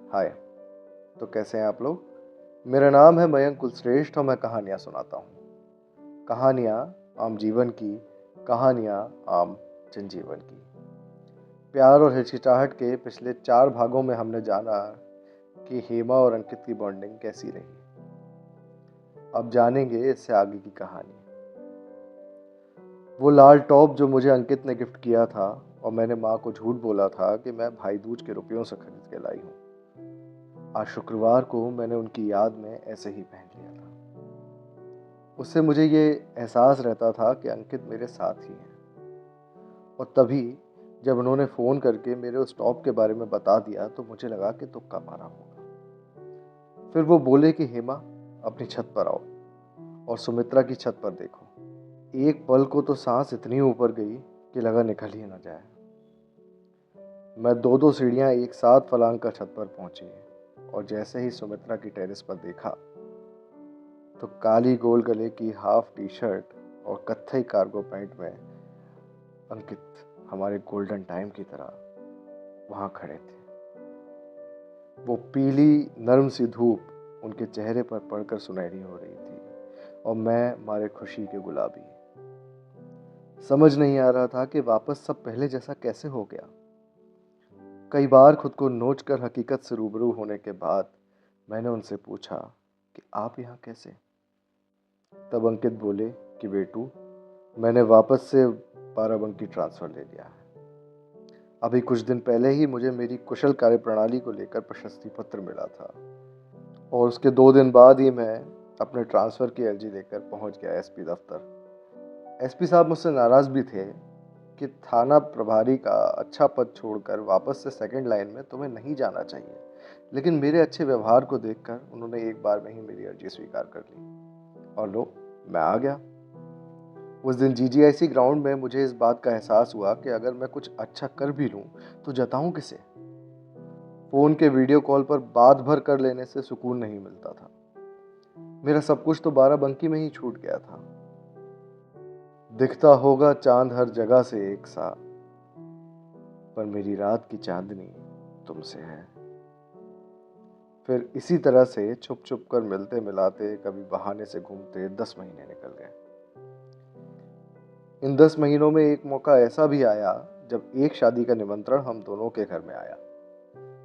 हाय। तो कैसे हैं आप लोग? मेरा नाम है मयंक कुलश्रेष्ठ और मैं कहानियाँ सुनाता हूँ। कहानियाँ आम जीवन की, कहानियाँ आम जनजीवन की। प्यार और हिचकिचाहट के पिछले 4 भागों में हमने जाना कि हेमा और अंकित की बॉन्डिंग कैसी रही। अब जानेंगे इससे आगे की कहानी। वो लाल टॉप जो मुझे अंकित ने गिफ्ट किया था और मैंने माँ को झूठ बोला था कि मैं भाई दूज के रुपयों से खरीद के लाई हूँ, आज शुक्रवार को मैंने उनकी याद में ऐसे ही पहन लिया था। उससे मुझे ये एहसास रहता था कि अंकित मेरे साथ ही हैं। और तभी जब उन्होंने फ़ोन करके मेरे उस टॉप के बारे में बता दिया तो मुझे लगा कि तुक्का मारा होगा। फिर वो बोले कि हेमा, अपनी छत पर आओ और सुमित्रा की छत पर देखो। एक पल को तो सांस इतनी ऊपर गई कि लगा निकल ही ना जाए। मैं 2-2 सीढ़ियाँ एक साथ फलांग कर छत पर पहुंची और जैसे ही सुमित्रा की टेरेस पर देखा तो काली गोल गले की हाफ टी शर्ट और कत्थई कार्गो पैंट में अंकित हमारे गोल्डन टाइम की तरह वहां खड़े थे। वो पीली नर्म सी धूप उनके चेहरे पर पड़कर सुनहरी हो रही थी और मैं मारे खुशी के गुलाबी। समझ नहीं आ रहा था कि वापस सब पहले जैसा कैसे हो गया। कई बार खुद को नोच कर हकीकत से रूबरू होने के बाद मैंने उनसे पूछा कि आप यहाँ कैसे? तब अंकित बोले कि बेटू, मैंने वापस से 12 अंक की ट्रांसफ़र ले लिया है। अभी कुछ दिन पहले ही मुझे मेरी कुशल कार्यप्रणाली को लेकर प्रशस्ति पत्र मिला था और उसके 2 दिन बाद ही मैं अपने ट्रांसफ़र की अर्जी लेकर पहुंच गया एसपी दफ्तर। एसपी साहब मुझसे नाराज़ भी थे कि थाना प्रभारी का अच्छा पद छोड़कर वापस से सेकंड लाइन में तुम्हें नहीं जाना चाहिए, लेकिन मेरे अच्छे व्यवहार को देखकर उन्होंने एक बार में ही मेरी अर्जी स्वीकार कर ली और लो, मैं आ गया। उस दिन जीजीआईसी ग्राउंड में मुझे इस बात का एहसास हुआ कि अगर मैं कुछ अच्छा कर भी लूं तो जताऊं किसे? फोन के वीडियो कॉल पर बात भर कर लेने से सुकून नहीं मिलता था। मेरा सब कुछ तो 12 बंकी में ही छूट गया था। दिखता होगा चांद हर जगह से एक सा, पर मेरी रात की चांदनी तुमसे है। फिर इसी तरह से छुप छुप कर मिलते मिलाते, कभी बहाने से घूमते 10 महीने निकल गए। इन 10 महीनों में एक मौका ऐसा भी आया जब एक शादी का निमंत्रण हम दोनों के घर में आया।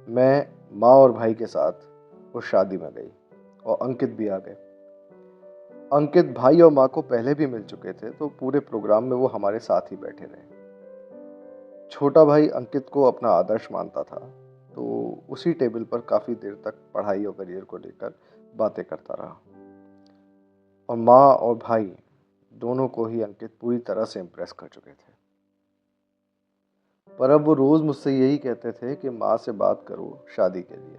मैं माँ और भाई के साथ उस शादी में गई और अंकित भी आ गए। अंकित भाई और माँ को पहले भी मिल चुके थे तो पूरे प्रोग्राम में वो हमारे साथ ही बैठे रहे। छोटा भाई अंकित को अपना आदर्श मानता था तो उसी टेबल पर काफ़ी देर तक पढ़ाई और करियर को लेकर बातें करता रहा और माँ और भाई दोनों को ही अंकित पूरी तरह से इम्प्रेस कर चुके थे। पर अब वो रोज़ मुझसे यही कहते थे कि माँ से बात करो शादी के लिए।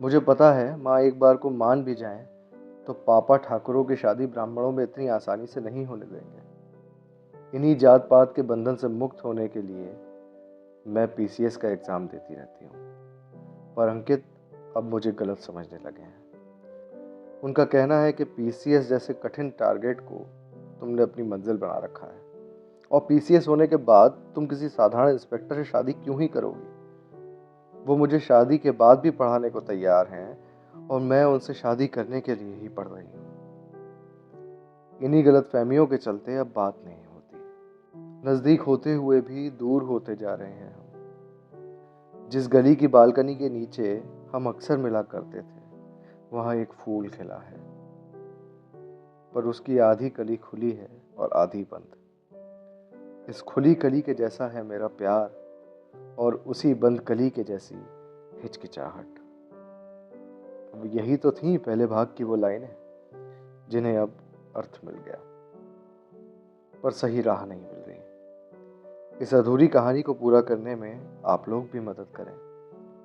मुझे पता है माँ एक बार को मान भी जाएं तो पापा ठाकुरों की शादी ब्राह्मणों में इतनी आसानी से नहीं होने देंगे। इन्हीं जात पात के बंधन से मुक्त होने के लिए मैं पीसीएस का एग्ज़ाम देती रहती हूँ। पर अंकित अब मुझे गलत समझने लगे हैं। उनका कहना है कि पीसीएस जैसे कठिन टारगेट को तुमने अपनी मंजिल बना रखा है और पीसीएस होने के बाद तुम किसी साधारण इंस्पेक्टर से शादी क्यों ही करोगी। वो मुझे शादी के बाद भी पढ़ाने को तैयार हैं और मैं उनसे शादी करने के लिए ही पढ़ रही हूँ। इन्हीं गलतफहमियों के चलते अब बात नहीं होती। नज़दीक होते हुए भी दूर होते जा रहे हैं हम। जिस गली की बालकनी के नीचे हम अक्सर मिला करते थे वहाँ एक फूल खिला है, पर उसकी आधी कली खुली है और आधी बंद। इस खुली कली के जैसा है मेरा प्यार और उसी बंद कली के जैसी हिचकिचाहट। अब यही तो थी पहले भाग की वो लाइनें जिन्हें अब अर्थ मिल गया, पर सही राह नहीं मिल रही। इस अधूरी कहानी को पूरा करने में आप लोग भी मदद करें।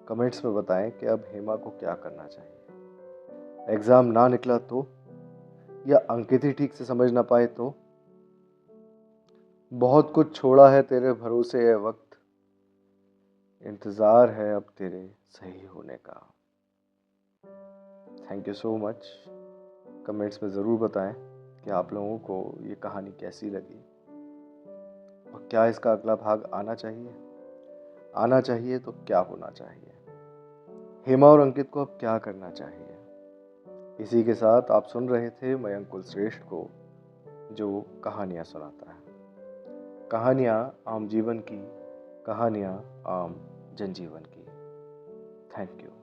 कमेंट्स में बताएं कि अब हेमा को क्या करना चाहिए। एग्ज़ाम ना निकला तो, या अंकित ही ठीक से समझ ना पाए तो। बहुत कुछ छोड़ा है तेरे भरोसे ए वक्त, इंतज़ार है अब तेरे सही होने का। Thank you so much. Comments में ज़रूर बताएं कि आप लोगों को ये कहानी कैसी लगी और क्या इसका अगला भाग आना चाहिए। आना चाहिए तो क्या होना चाहिए। हेमा और अंकित को अब क्या करना चाहिए? इसी के साथ आप सुन रहे थे मयंक कुलश्रेष्ठ को, जो कहानियाँ सुनाता है। कहानियाँ आम जीवन की, कहानियाँ आम जनजीवन की। Thank you.